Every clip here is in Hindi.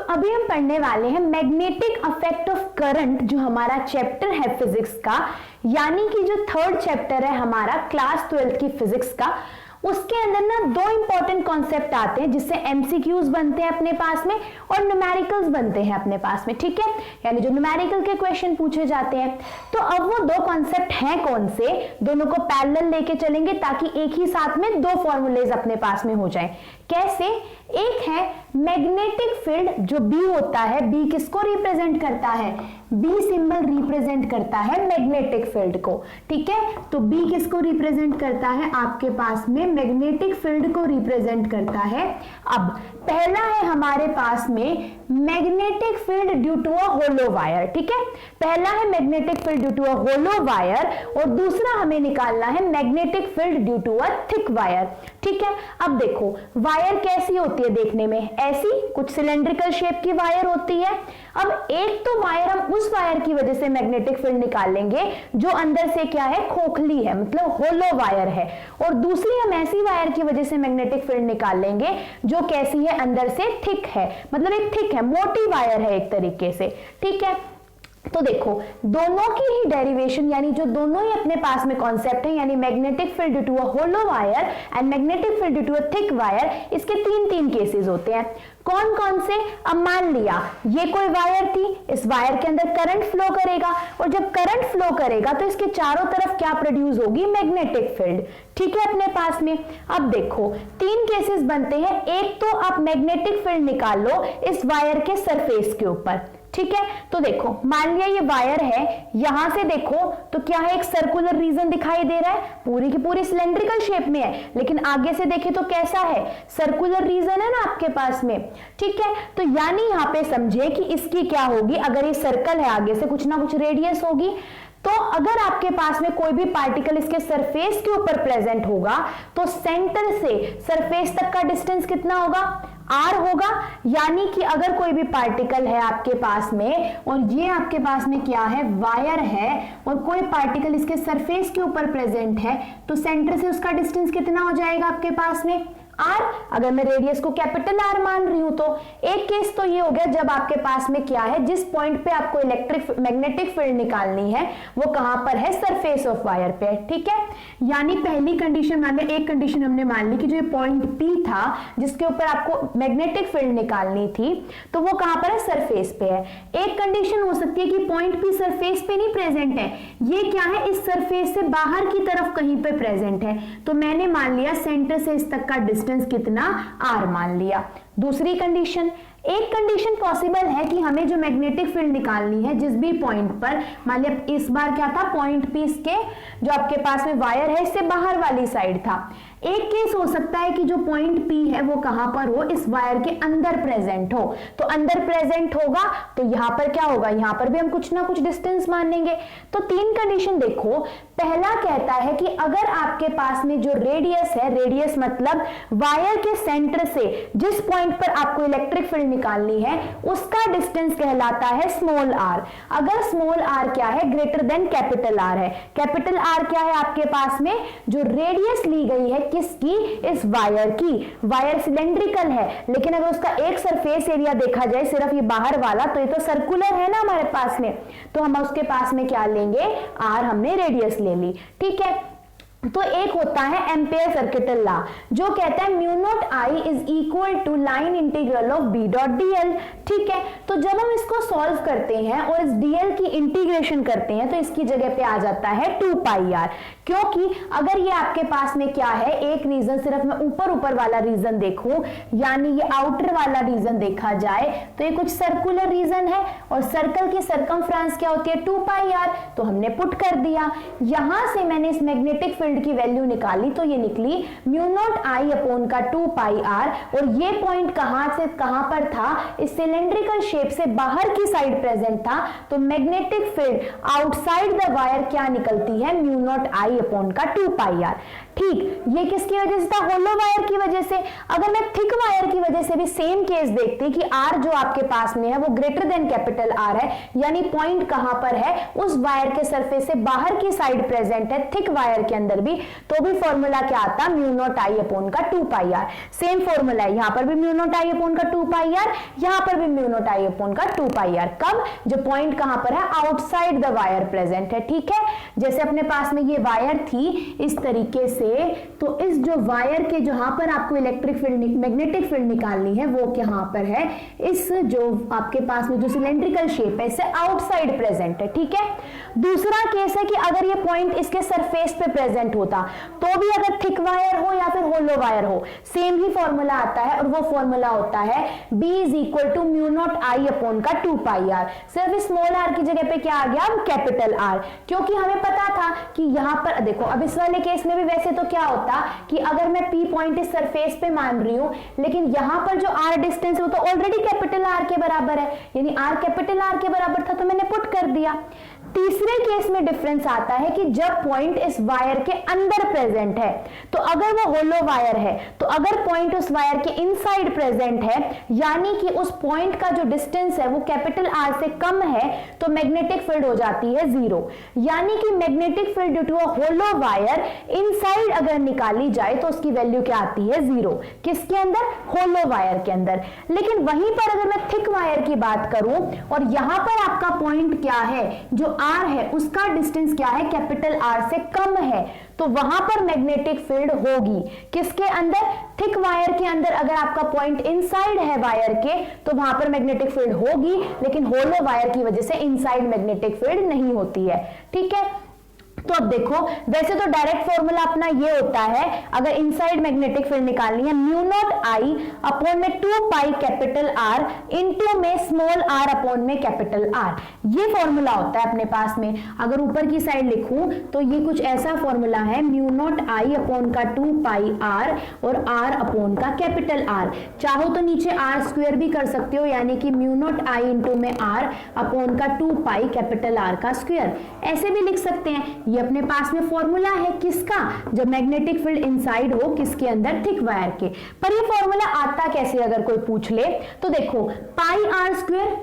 अभी हम पढ़ने वाले हैं मैग्नेटिक इफेक्ट ऑफ करंट, जो हमारा चैप्टर है फिजिक्स का, यानी कि जो थर्ड चैप्टर है हमारा क्लास 12th की फिजिक्स का। उसके अंदर ना दो इंपॉर्टेंट कॉन्सेप्ट आते हैं जिससे एमसीक्यूज बनते हैं अपने पास में और न्यूमेरिकल्स बनते हैं अपने पास में, ठीक है, यानी जो न्यूमेरिकल के क्वेश्चन पूछे जाते हैं। तो अब वो दो कॉन्सेप्ट हैं कौन से, दोनों को पैरेलल लेके चलेंगे ताकि एक ही साथ में दो फॉर्मूलेज अपने पास में हो जाए। कैसे? एक है मैग्नेटिक फील्ड, जो बी होता है, बी किसको रिप्रेजेंट करता है, बी सिंबल रिप्रेजेंट करता है मैग्नेटिक फील्ड को, ठीक है। तो बी किसको रिप्रेजेंट करता है, आपके पास में मैग्नेटिक फील्ड को रिप्रेजेंट करता है। अब पहला है हमारे पास में magnetic field due to a hollow wire, ठीक है, पहला है magnetic field due to a hollow wire और दूसरा हमें निकालना है magnetic field due to a thick wire, ठीक है। अब देखो वायर कैसी होती है देखने में, ऐसी कुछ सिलेंड्रिकल शेप की वायर होती है। अब एक तो वायर हम उस वायर की वजह से मैग्नेटिक फील्ड निकालेंगे जो अंदर से क्या है, खोखली है, मतलब होलो वायर है, और दूसरी हम ऐसी वायर की वजह से मैग्नेटिक फील्ड निकालेंगे जो कैसी है, अंदर से थिक है, मतलब एक थिक है, मोटी वायर है एक तरीके से, ठीक है। तो देखो दोनों की ही डेरिवेशन, यानी जो दोनों ही अपने पास में कॉन्सेप्ट है, यानी magnetic field due to a hollow wire and magnetic field due to a thick wire, इसके तीन केसेस होते हैं। कौन कौन से? अब मान लिया ये कोई वायर थी, इस वायर के अंदर करंट फ्लो करेगा और जब करंट फ्लो करेगा तो इसके चारों तरफ क्या प्रोड्यूस होगी, मैग्नेटिक फील्ड, ठीक है, अपने पास में। अब देखो तीन केसेस बनते हैं। एक तो आप मैग्नेटिक फील्ड निकाल लो इस वायर के सरफेस के ऊपर, ठीक है। तो देखो मान लिया ये वायर है, यहां से देखो तो क्या है, एक सर्कुलर रीजन दिखाई दे रहा है, पूरी की पूरी सिलेंड्रिकल शेप में है, लेकिन आगे से देखे तो कैसा है, सर्कुलर रीजन है ना आपके पास में, ठीक है। तो यानी यहां पे समझे कि इसकी क्या होगी, अगर ये सर्कल है आगे से कुछ ना कुछ रेडियस होगी, तो अगर आपके पास में कोई भी पार्टिकल इसके सरफेस के ऊपर प्रेजेंट होगा तो सेंटर से सरफेस तक का डिस्टेंस कितना होगा, आर होगा। यानी कि अगर कोई भी पार्टिकल है आपके पास में और ये आपके पास में क्या है, वायर है, और कोई पार्टिकल इसके सरफेस के ऊपर प्रेजेंट है, तो सेंटर से उसका डिस्टेंस कितना हो जाएगा आपके पास में, आर। अगर मैं रेडियस को कैपिटल आर मान रही हूं तो एक केस तो ये हो गया जब आपके पास में क्या है, जिस पॉइंट पे आपको इलेक्ट्रिक मैग्नेटिक फील्ड निकालनी है वो कहां पर है, सरफेस ऑफ वायर पे, ठीक है। यानी पहली कंडीशन मान ली, एक कंडीशन हमने मान ली कि जो ये पॉइंट पी था जिसके ऊपर आपको मैग्नेटिक फील्ड निकालनी थी, तो वो कहां पर है, सरफेस पे है। एक कंडीशन हो सकती है कि पॉइंट पी सरफेस पे नहीं प्रेजेंट है, ये क्या है, इस सरफेस से बाहर की तरफ कहीं पे प्रेजेंट है, तो मैंने मान लिया सेंटर से इस तक का डिस्टेंस कितना, आर मान लिया। दूसरी कंडीशन, एक कंडीशन पॉसिबल है कि हमें जो मैग्नेटिक फील्ड निकालनी है जिस भी पॉइंट पर, मान लिया इस बार क्या था, पॉइंट पी के जो आपके पास में वायर है इससे बाहर वाली साइड था। एक केस हो सकता है कि जो पॉइंट पी है वो कहां पर हो, इस वायर के अंदर प्रेजेंट हो, तो अंदर प्रेजेंट होगा तो यहां पर क्या होगा, यहां पर भी हम कुछ ना कुछ डिस्टेंस मानेंगे। तो तीन कंडीशन देखो, पहला कहता है कि अगर आपके पास में जो रेडियस है, रेडियस मतलब वायर के सेंटर से जिस पॉइंट पर आपको इलेक्ट्रिक फील्ड निकालनी है उसका डिस्टेंस कहलाता है स्मॉल आर। अगर स्मॉल आर क्या है, ग्रेटर देन कैपिटल आर है। कैपिटल आर क्या है आपके पास में, जो रेडियस ली गई है किसकी, इस वायर की, वायर सिलेंड्रिकल है, लेकिन अगर उसका एक सरफेस एरिया देखा जाए सिर्फ ये बाहर वाला, तो ये तो सर्कुलर है ना हमारे पास में, तो हम उसके पास में क्या लेंगे, आर हमने रेडियस ले ली, ठीक है। तो एक होता है एम्पेयर सर्किटल लॉ जो कहता है mu naught I is equal to line integral of B dot DL, ठीक है। तो जब हम इसको सॉल्व करते हैं और इस डीएल की इंटीग्रेशन करते हैं तो इसकी जगह पे आ जाता है 2 पाई आर, क्योंकि अगर ये आपके पास में क्या है, एक रीजन सिर्फ मैं ऊपर वाला रीजन देखूं, यानी ये आउटर वाला रीजन देखा जाए तो ये कुछ सर्कुलर रीजन है और सर्कल की सरकमफ्रेंस क्या होती है, 2 पाई आर, तो हमने पुट कर दिया। यहां से मैंने इस मैग्नेटिक फील्ड की वैल्यू निकाली तो ये निकली म्यू नॉट आई अपॉन का 2 पाई आर, और ये पॉइंट कहां से कहां पर था, इस सिलेंड्रिकल शेप से बाहर की साइड प्रेजेंट था, तो magnetic field outside the wire क्या निकलती है, म्यू नॉट आई अपॉन का 2 पाई आर, ठीक, ये किसकी वजह से था? होलो वायर की वजह से। अगर मैं थिक वायर की वजह से भी सेम केस देखती कि आर जो आपके पास में है वो ग्रेटर देन कैपिटल आर है, यानी पॉइंट कहां पर है? उस वायर के सरफेस से बाहर की साइड प्रेजेंट है, थिक वायर के अंदर भी, तो भी फॉर्मूला क्या आता? म्यू नॉट आई अपॉन का 2 पाई आर। सेम फॉर्मूला है, यहां पर भी म्यू नॉट आई अपॉन का 2 पाई आर, यहां पर भी म्यू नॉट आई अपॉन का 2 पाई आर। कब? जो पॉइंट कहां पर है? आउटसाइड द वायर प्रेजेंट है। ठीक है, जैसे अपने पास में ये वायर थी इस तरीके से, तो इस जो वायर के जहां पर आपको इलेक्ट्रिक फील्ड मैग्नेटिक फील्ड निकालनी है वो कहां पर है? इस जो आपके पास में जो सिलेंड्रिकल शेप है इससे आउटसाइड प्रेजेंट है। ठीक है, दूसरा केस है कि अगर ये पॉइंट इसके सरफेस पे प्रेजेंट होता तो भी अगर थिक वायर हो या फिर होलो वायर हो, सेम ही फॉर्मूला आता है, और वो फॉर्मूला होता है B is equal to mu naught I upon का 2 पाई आर। सिर्फ स्मॉल आर की जगह पे क्या आ गया? कैपिटल आर, क्योंकि हमें पता था कि यहां पर देखो, अब इस वाले केस में भी वैसे तो क्या होता कि अगर मैं P पॉइंट इस सरफेस पे मान रही हूं, लेकिन यहां पर जो R डिस्टेंस है वो तो ऑलरेडी कैपिटल R के बराबर है, यानी R कैपिटल R के बराबर था तो मैंने पुट कर दिया। तीसरे केस में डिफरेंस आता है कि जब पॉइंट इस वायर के अंदर प्रेजेंट है, तो अगर वो होलो वायर है, तो अगर पॉइंट उस वायर के इनसाइड प्रेजेंट है, यानी कि उस पॉइंट का जो डिस्टेंस है वो कैपिटल आर से कम है, तो मैग्नेटिक फील्ड हो जाती है 0। यानी कि magnetic field due to a hollow wire inside अगर निकाली जाए तो उसकी वैल्यू क्या आती है? 0। किसके अंदर? होलो वायर के अंदर। लेकिन वहीं पर अगर मैं थिक वायर की बात करूं और यहां पर आपका पॉइंट क्या है? जो आर है उसका डिस्टेंस क्या है? कैपिटल आर से कम है, तो वहां पर मैग्नेटिक फील्ड होगी। किसके अंदर? थिक वायर के अंदर। अगर आपका पॉइंट इनसाइड है वायर के तो वहां पर मैग्नेटिक फील्ड होगी, लेकिन होलो वायर की वजह से इनसाइड मैग्नेटिक फील्ड नहीं होती है। ठीक है, तो अब देखो, वैसे तो डायरेक्ट फॉर्मूला अपना ये होता है, अगर इनसाइड मैग्नेटिक फील्ड निकालनी है, म्यू नॉट आई अपॉन में 2 पाई कैपिटल आर इनटू में स्मॉल आर अपॉन में कैपिटल आर। ये फॉर्मूला होता है अपने पास में। अगर ऊपर की साइड लिखूं तो ये कुछ ऐसा फॉर्मूला है, म्यू नॉट आई अपॉन का 2 पाई आर और आर अपॉन का कैपिटल आर। चाहो तो नीचे आर स्क्वायर भी कर सकते हो, यानी कि म्यू नॉट आई इंटू में आर अपॉन का 2 पाई कैपिटल आर का स्क्वायर, ऐसे भी लिख सकते हैं। ये अपने पास में फॉर्मूला है किसका? जब मैग्नेटिक फील्ड इनसाइड हो, किसके अंदर? थिक वायर के। पर ये फॉर्मूला आता कैसे अगर कोई पूछ ले तो देखो, पाई आर स्क्वायर,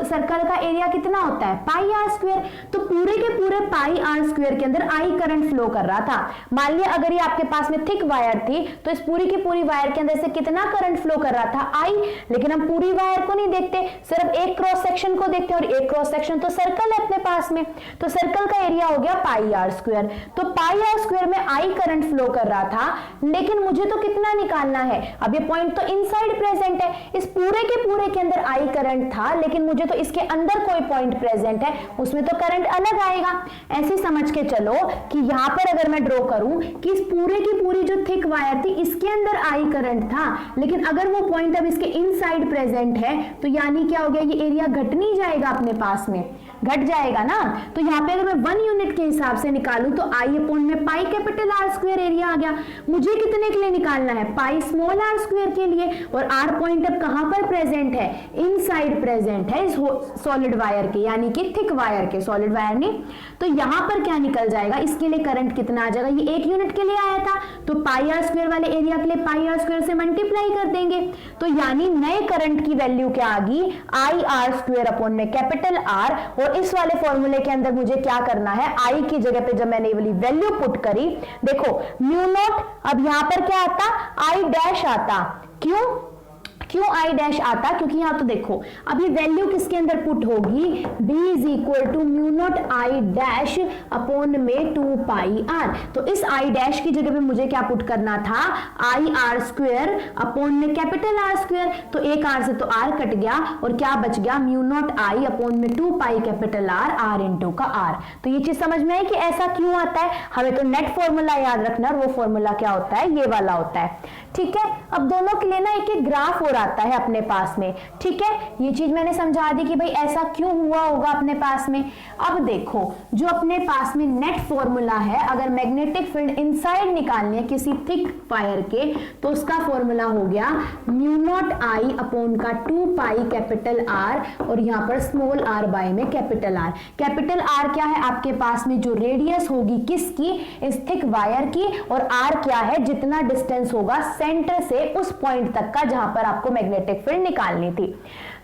सर्कल का एरिया कितना होता है? पाई आर स्क्वायर। तो पूरे के पूरे पाई आर स्क्वायर के अंदर आई करंट फ्लो कर रहा था। मान लिया अगर ये आपके पास में थिक वायर थी तो इस पूरी की पूरी वायर के अंदर से कितना करंट फ्लो कर रहा था? आई। लेकिन हम पूरी वायर को नहीं देखते, सिर्फ एक क्रॉस सेक्शन को देखते हैं, और एक क्रॉस सेक्शन तो सर्कल है अपने पास में, तो सर्कल का एरिया हो गया पाई आर स्क्वायर। तो पाई आर स्क्वायर में आई करंट फ्लो कर रहा था, लेकिन मुझे तो कितना निकालना है? अब ये पॉइंट तो इनसाइड प्रेजेंट है, इस पूरे के अंदर आई करंट था, लेकिन मुझे तो इसके अंदर कोई पॉइंट प्रेजेंट है, उसमें तो करंट अलग आएगा। ऐसे समझ के चलो कि यहां पर अगर मैं ड्रॉ करूं कि इस पूरे की पूरी जो थिक वायर थी इसके अंदर आई करंट था, लेकिन अगर वो पॉइंट अब इसके इनसाइड प्रेजेंट है, तो यानी क्या हो गया? ये एरिया घट नहीं जाएगा, अपने पास में घट जाएगा ना। तो यहाँ पे अगर मैं 1 यूनिट के हिसाब से निकालूं तो आई अपॉन में pi capital R square area आ गया। मुझे कितने के लिए निकालना है? पाई स्मॉल आर स्क्वायर के लिए। और आर पॉइंट अब कहां पर प्रेजेंट है? इनसाइड प्रेजेंट है इस सॉलिड वायर के, यानी कि थिक वायर के, सॉलिड वायर नहीं। तो यहां पर क्या निकल जाएगा? इसके लिए करंट कितना आ जाएगा? ये 1 यूनिट के लिए आया था, तो पाई आर स्क्वायर वाले एरिया के लिए पाई आर स्क्वायर से मल्टीप्लाई कर देंगे, तो यानी नए करंट की वैल्यू क्या आ गई? आई आर स्क्वायर अपॉन में कैपिटल आर। और इस वाले फॉर्मूले के अंदर मुझे क्या करना है? आई की जगह पे जब मैंने ये वाली वैल्यू पुट करी, देखो म्यू नॉट, अब यहां पर क्या आता? आई डैश आता। क्यों आई डैश आता? क्योंकि यहां तो देखो अब ये वैल्यू किसके अंदर पुट होगी? B is equal to mu naught I dash upon में 2 पाई आर। तो इस आई डैश की जगह पे मुझे क्या पुट करना था? आई आर स्क्वायर अपॉन में कैपिटल आर स्क्वायर। तो एक आर से तो आर कट गया और क्या बच गया? म्यू नॉट आई अपॉन में 2 pi capital R, R into का आर। तो ये चीज समझ में आई कि ऐसा क्यों आता है? हमें तो नेट फॉर्मूला याद रखना, और वो फॉर्मूला क्या होता है? ये वाला होता है। ठीक है। अब दोनों के लिए ना एक एक ग्राफ और आता है अपने पास में, ठीक है। ये चीज मैंने समझा दी कि भाई ऐसा क्यों हुआ होगा अपने पास में। अब देखो जो अपने पास में नेट फॉर्मूला है, अगर मैग्नेटिक फील्ड इनसाइड निकालनी है किसी थिक वायर के, तो उसका फॉर्मूला हो गया म्यू नॉट आई अपॉन का 2 पाई कैपिटल आर और यहां पर स्मॉल आर बाय में कैपिटल आर। कैपिटल आर क्या है आपके पास में, जो रेडियस होगी किसकी, इस थिक वायर की, और आर क्या है, जितना डिस्टेंस होगा सेंटर से उस पॉइंट तक का जहां पर आपको मैग्नेटिक फील्ड निकालनी थी।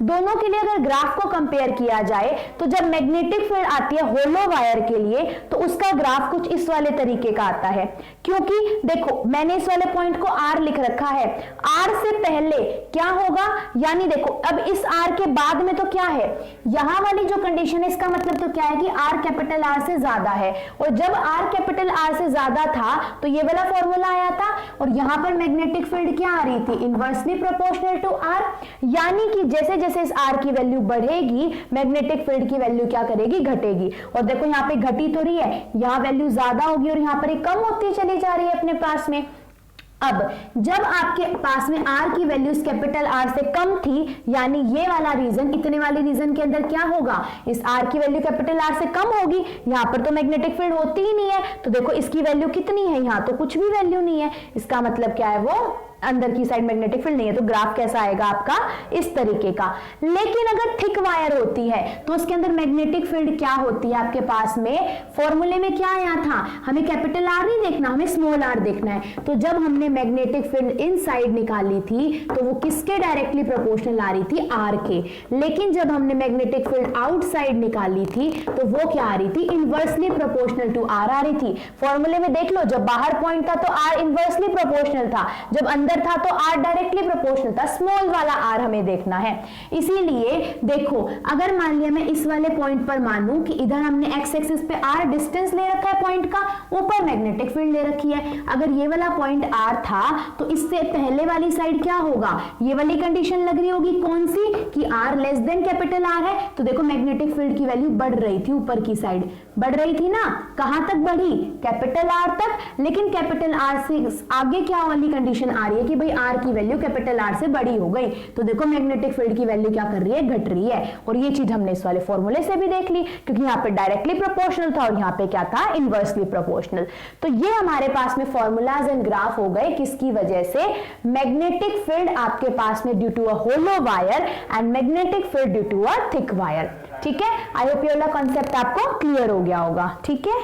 दोनों के लिए अगर ग्राफ को कंपेयर किया जाए तो जब मैग्नेटिक फील्ड आती है होलो वायर के लिए तो उसका ग्राफ कुछ इस वाले तरीके का आता है, क्योंकि देखो मैंने इस वाले पॉइंट को आर लिख रखा है, आर से पहले क्या होगा, यानी देखो अब इस आर के बाद में तो क्या है, यहां वाली जो कंडीशन है इसका मतलब तो क्या है कि आर कैपिटल आर से ज्यादा है, और जब आर कैपिटल आर से ज्यादा था तो ये वाला फॉर्मूला आया था, और यहां पर मैग्नेटिक फील्ड क्या आ रही थी, इनवर्सली प्रोपोर्शनल टू आर, यानी कि जैसे जैसे इस आर की वैल्यू बढ़ेगी मैग्नेटिक फील्ड की वैल्यू क्या करेगी, घटेगी। और देखो यहां पे घटी तो रही है, यहां वैल्यू ज्यादा होगी और यहां पर कम होती चली जा रही है अपने पास में। अब जब आपके पास में आर की वैल्यू कैपिटल आर से कम थी, यानी ये वाला रीजन, इतने वाले रीजन के अंदर क्या होगा, इस आर की वैल्यू कैपिटल आर से कम होगी, यहां पर तो मैग्नेटिक फील्ड होती ही नहीं है, तो देखो इसकी वैल्यू कितनी है, यहां तो कुछ भी वैल्यू नहीं है, इसका मतलब क्या है, वो अंदर की साइड मैग्नेटिक फील्ड नहीं है, तो ग्राफ कैसा आएगा आपका, इस तरीके का। लेकिन अगर थिक वायर होती है तो उसके अंदर मैग्नेटिक फील्ड क्या होती है आपके पास में, फॉर्मूले में क्या आया था, हमें कैपिटल आर नहीं देखना, हमें स्मॉल आर देखना है। तो जब हमने मैग्नेटिक फील्ड इनसाइड निकाली थी तो वो किसके डायरेक्टली प्रोपोर्शनल आ रही थी, आर के। लेकिन जब हमने मैग्नेटिक फील्ड आउटसाइड निकाली थी तो वो क्या आ रही थी, इनवर्सली प्रोपोर्शनल टू आर आ रही थी। फॉर्मूले में देख लो, जब बाहर पॉइंट था तो आर इनवर्सली प्रोपोर्शनल था, जब अंदर था तो आर डायरेक्टली प्रोपोर्शनल था, स्मॉल वाला आर हमें देखना है। इसीलिए देखो अगर मान लिया मैं इस वाले पॉइंट पर मानूं कि इधर हमने एक्स एक्सिस पे आर डिस्टेंस ले रखा है पॉइंट का, ऊपर मैग्नेटिक फील्ड ले रखी है, अगर ये वाला पॉइंट आर था तो इससे पहले वाली साइड क्या होगा, ये वाली कंडीशन लग रही होगी, कौन सी, कि R less than capital R है, तो देखो मैग्नेटिक फील्ड की वैल्यू बढ़ रही थी, ऊपर की साइड बढ़ रही थी ना, कहां तक बढ़ी, कैपिटल आर तक। लेकिन कैपिटल आर से आगे क्या वाली कंडीशन आ रही है कि भाई आर की वैल्यू कैपिटल आर से बड़ी हो गई, तो देखो मैग्नेटिक फील्ड की वैल्यू क्या कर रही है, घट रही है। और ये चीज हमने इस वाले फॉर्मूले से भी देख ली, क्योंकि यहाँ पे डायरेक्टली प्रोपोर्शनल था और यहाँ पे क्या था, इनवर्सली प्रोपोर्शनल। तो ये हमारे पास में फॉर्मूलाज एंड ग्राफ हो गए, किसकी वजह से, मैग्नेटिक फील्ड आपके पास में due to a hollow wire and magnetic field due to a thick wire. ठीक है, आई होप ये वाला कॉन्सेप्ट आपको क्लियर हो गया होगा। ठीक है।